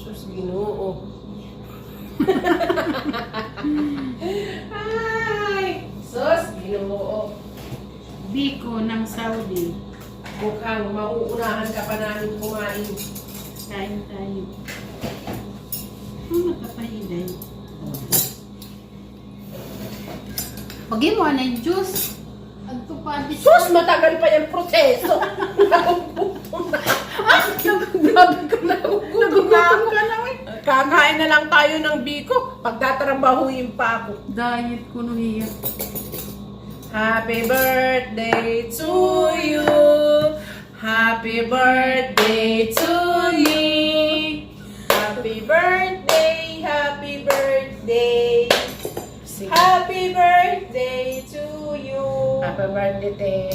Sus, Ginoo. Ay, sus, Ginoo. Biko ng Saudi. Mukhang mauunahan ka pa namin kumain. Kain tayo. Makapahiday. Pag mo na yung juice. Ang tupad. Sus, matagal pa yung proseso. Grabe ka na. Nagugutom ka na. Kakain na lang tayo ng biko. Pagtatrabahuin pa ako. Diet ko no hiya. Happy birthday to you. Happy birthday to me. Happy birthday, happy birthday. Happy birthday to you. Happy birthday, te.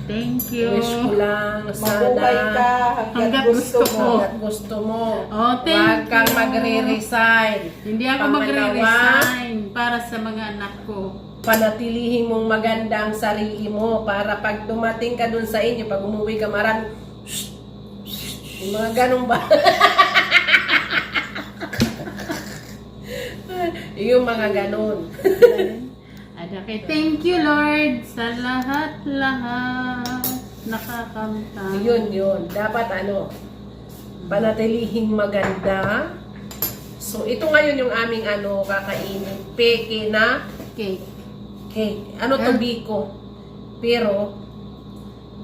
Thank you. Wish ko lang Mabuhay sana ka hanggat gusto mo. hanggat gusto mo. Oh, thank Huwag kang you. magre-resign. Hindi ako Pangalawa, magre-resign para sa mga anak ko. panatilihin mong maganda ang sarili mo para pag dumating ka dun sa inyo, pag umuwi ka marami, yung mga ganun ba? Yung mga ganun. Okay, thank you Lord sa lahat-lahat. Nakakamta. Yun. Dapat panatilihing maganda. So, ito ngayon yung aming kakainin. Peke na Cake. cake. To biko. Pero,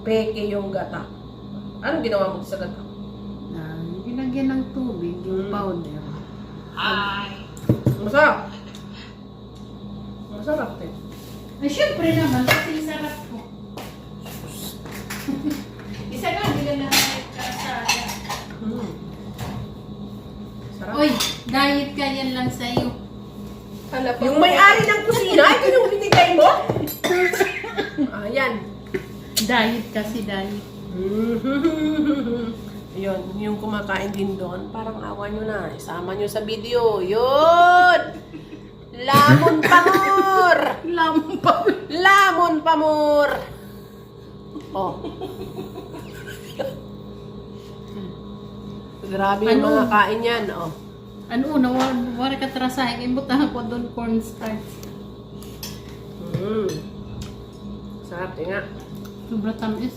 peke yung gata. Anong ginawa mo sa gata? Ginagyan ng tubig, yung powder. Masarap. Masarap eh. Ay, syempre naman, kasi sarap ko. Isa lang, hindi ka na karasada. Sarap. Oy, diet ka yan lang sa'yo. Yung may-ari ng kusina, ito yung binigay mo? Ayan. Diet kasi, diet. Yun, yung kumakain din doon, parang awa nyo na. Isama nyo sa video. Yun! Lamon pamor! Lamon pamor! Oh. Grabe yung mga kain yan, oh. Ano, wala ka trasahin. Imbutahan ko doon cornstarch. Sarap, nga. Sobra tamis.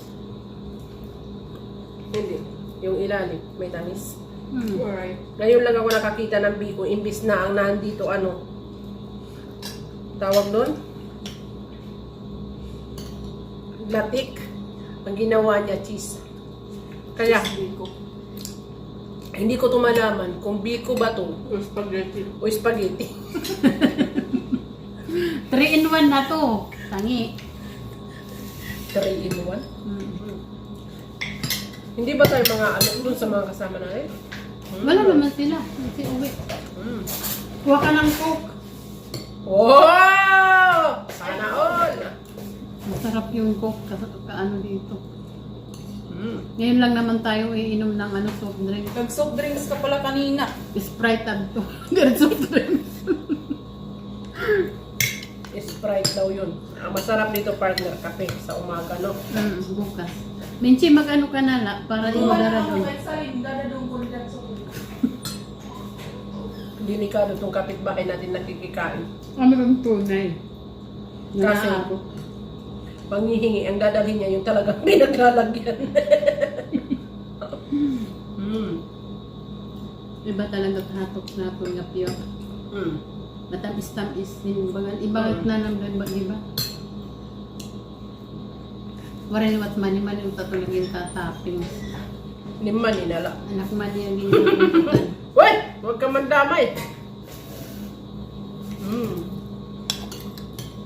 Hindi. Yung ilalim, may tamis. Alright. Ngayon lang ako nakakita ng biko, imbis na ang nandito tawag doon? Latik. Ang ginawa niya, cheese. Kaya, hindi ko tumalaman kung biko ba to Or spaghetti. o spaghetti. 3 in 1 na to. Tangi. 3 in 1. Hindi ba tayo mga dun sa mga kasama natin? Wala naman sila. Kasi uwi. Kuha ka ng coke. Wow! Sana all! Masarap yung coke kaano dito. Ngayon lang naman tayo iinom ng soft drink. Nag-soft drinks ka pala kanina. Sprite ab to. Soft drinks. Sprite daw yun. Ang masarap dito, partner, kape sa umaga, no? Bukas. Minchi, mag-ano ka na la para yung dara doon. Delikado itong kapitbahay natin nakikikain. Ano bang tunay? Kasi, panghihingi, ang dadalhin niya yung talagang pinaglalagyan. Iba talaga hatok na po nga piyo. Matamis-tamis din. Ibangat na naman ba, diba? Wala niwat mani-mani yung tatulog yung tataping. Lima ninala. Anak mani ang ginagawa. Uy! Huwag ka mandamay!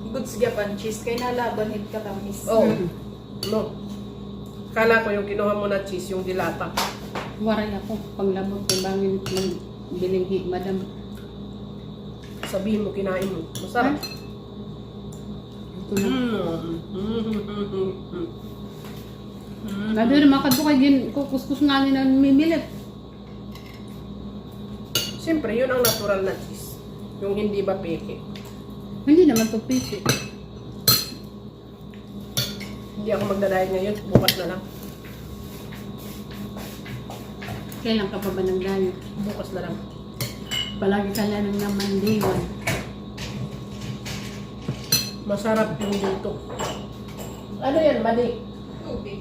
Goods gapan cheese. Kaya nalaban hit ka tamis. Oh. No. Kala ko yung kinuha mo na cheese, yung dilata. Waray ako. Panglabot ko bangin ng bilinghi, madam. Sabihin mo, kinain mo. Masarap. Ito na. Lado na makadukay din. Kukuskus nga nila mimilit. Siyempre, yun ang natural na cheese. Yung hindi ba peke. Hindi naman to pisi. Hindi ako magdadayag ngayon. Bukas na lang. Kailan ka pa ba nag-diet? Bukas na lang. Palagi ka lang naman diwan. Masarap yung dito. Ano yan, Madi? Tubig.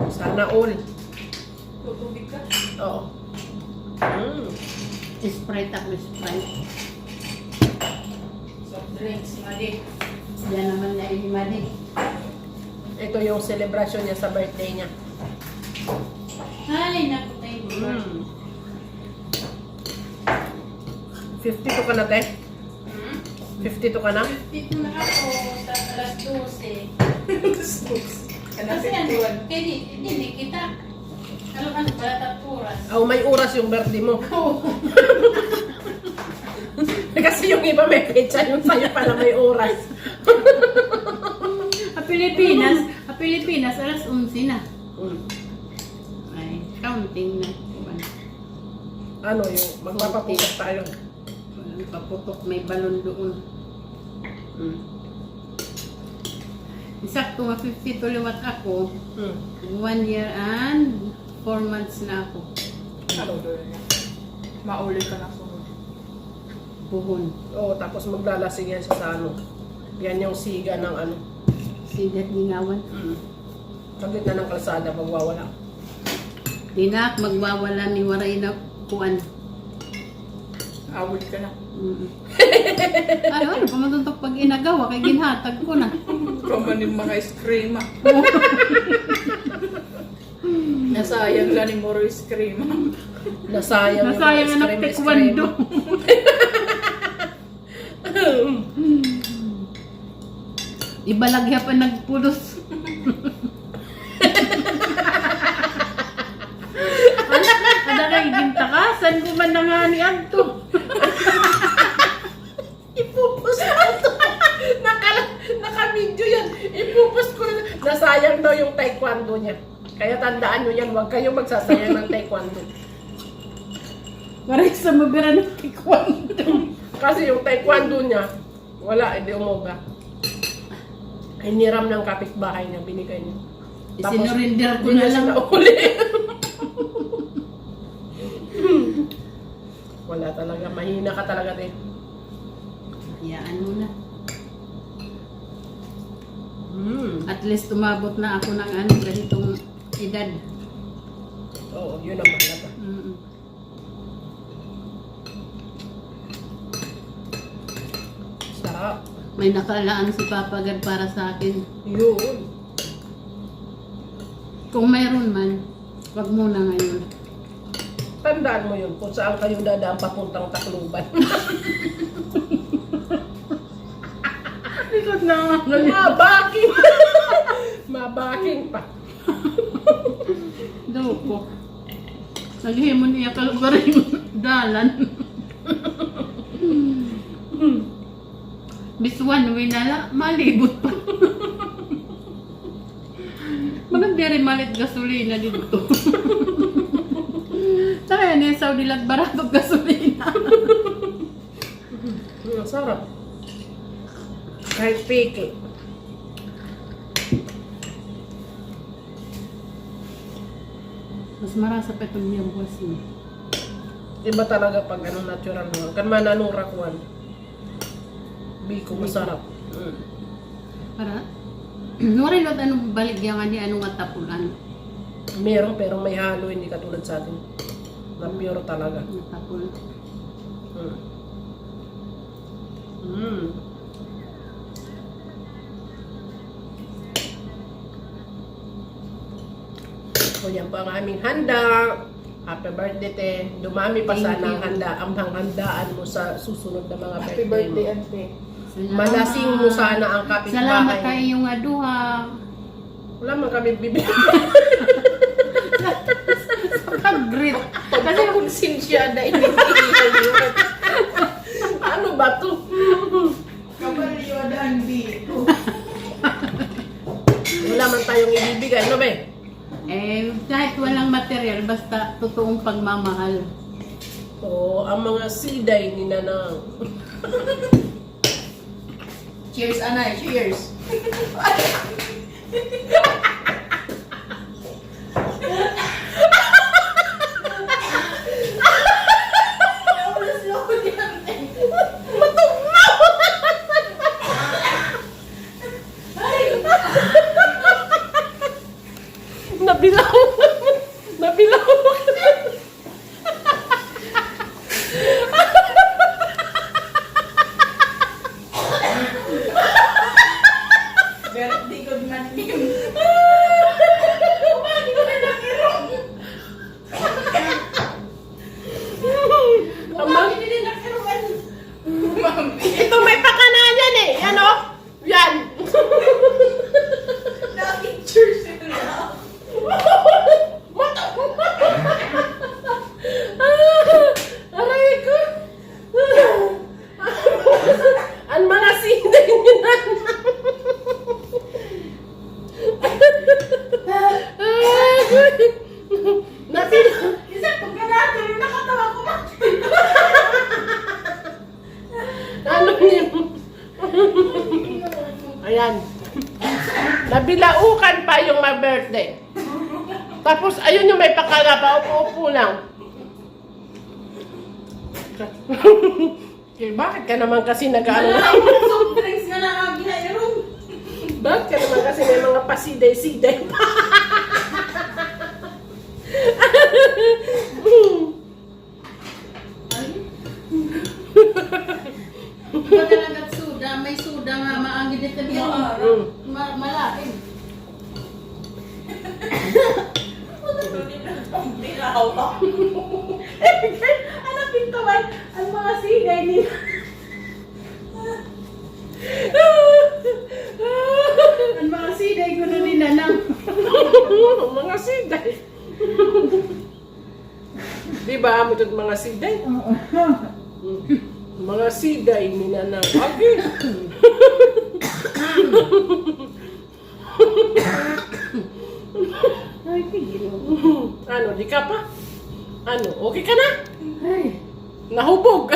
Sana all. Tutubig ka. Oo. Mm. Sprite ako, Sprite. Soft drinks, mali. Yan naman na ilimadi. Ito yung celebration niya sa birthday niya. Ay, naku tayo. Mm. 52 ka na, te? 52 ka na? Dito na ako sa alas 12. Kana Kasi ano, 51. hindi kita. Ano ka pala taturas? Oh, may oras yung birthday mo. Kasi yung iba may pecha, yung sa'yo pala may oras. Pilipinas, alas 11 na. Mm. Ay, counting na. Ano yung magpapaputok tayo. Walang paputok, may balon doon. Mm. Sakto nga 52 liwat ako. Mm. 1 year and 4 months na ako. Ano doon niya? Mauli ka na sunod. Buhon. Oo, tapos maglalasing yan siya sa ano. Yan yung siga ng ano. Sigat gingawan. Mm. Sa gitna ng kalsada, magwawala. Dinak, magwawala ni Waray na kuan. Awit ka na. Ano, pamatuntok pag inagawa, kay ginhatag ko na. Kamanin mga scream ah. Nasayang lang ni Moro scream ah. Nasayang Nasayang yung anak ice cream, taekwondo. Ibalagya pa nagpulos. Ada kay gintakasan ko man na nga ni Anto. Ipupus ko to. Naka-video yan. Ipupus ko na. Nasayang daw yung taekwondo niya. Kaya tandaan nyo yan, huwag kayong magsasayang ng taekwondo. Maray sa mabira ng taekwondo. Kasi yung taekwondo niya, wala, hindi umuga. Hiniram ng kapitbahay niya, binigay niya. Isinurinder ko hindi na siya lang. nauli. Wala talaga, mahina ka talaga, te. Hayaan mo na. Mm. At least umabot na ako ng ano, ganitong edad. Oo, yun ang mahalaga. Sarap. May nakalaan si Papa God para sa akin. Yun. Kung mayroon man, wag muna ngayon. Tandaan mo yun kung saan kayo dadaan papuntang Tacloban. Likod na. Mabaking! Mabaking pa. Daw ko. Naghihimon niya kalugaring dalan. Biswan, winala, malibot pa. Magandiri malit gasolina dito. Taka yan, Saudi lag barato gasolina. Sarap. Kahit peke. Mas marasa pa itong niyang buwas niya. Iba talaga pag ano natural mo. Kan mananurakuan. Biko masarap. Mm. Para? Nurin lot anong baligyan nga ni anong atapulan. Meron pero may halo, hindi katulad sa atin. Na pure talaga. Natapul. Mm. Mm. So yan po ang aming handa. Happy birthday, te. Dumami pa Thank sana ang you. handa, ang handaan mo sa susunod na mga Happy birthday birthday, mo. ante. Malasing mo sana ang Salamat kapitbahay. kayo yung aduha. Wala man kami bibigyan. Pag-grit. Kasi konsensya na iniilan. Ano ba to? Kabaliyo na ang dito. Wala man tayong ibibigay, no ba? Kahit walang material, basta totoong pagmamahal. So, ang mga siday ni Nanang. Cheers, Anay. Cheers. Nabilaukan pa yung my birthday. Tapos ayun yung may pakala pa, upo-upo lang. Eh, bakit ka naman kasi nag-ano? Soft drinks nga na ang ginainom. Bakit ka naman kasi may mga pasiday-siday pa? Ba talaga suda, may suda nga maangin dito niya. Malapit. Ano pintawan? Ang mga sigay nila. Ang mga sigay ko na ninanang. Mga siday. Di ba, amot at mga siday? Mga siday ni Nanang Agi. Ay, tigil. Ano, di ka pa? Ano, okay ka na? Ay. Nahubog.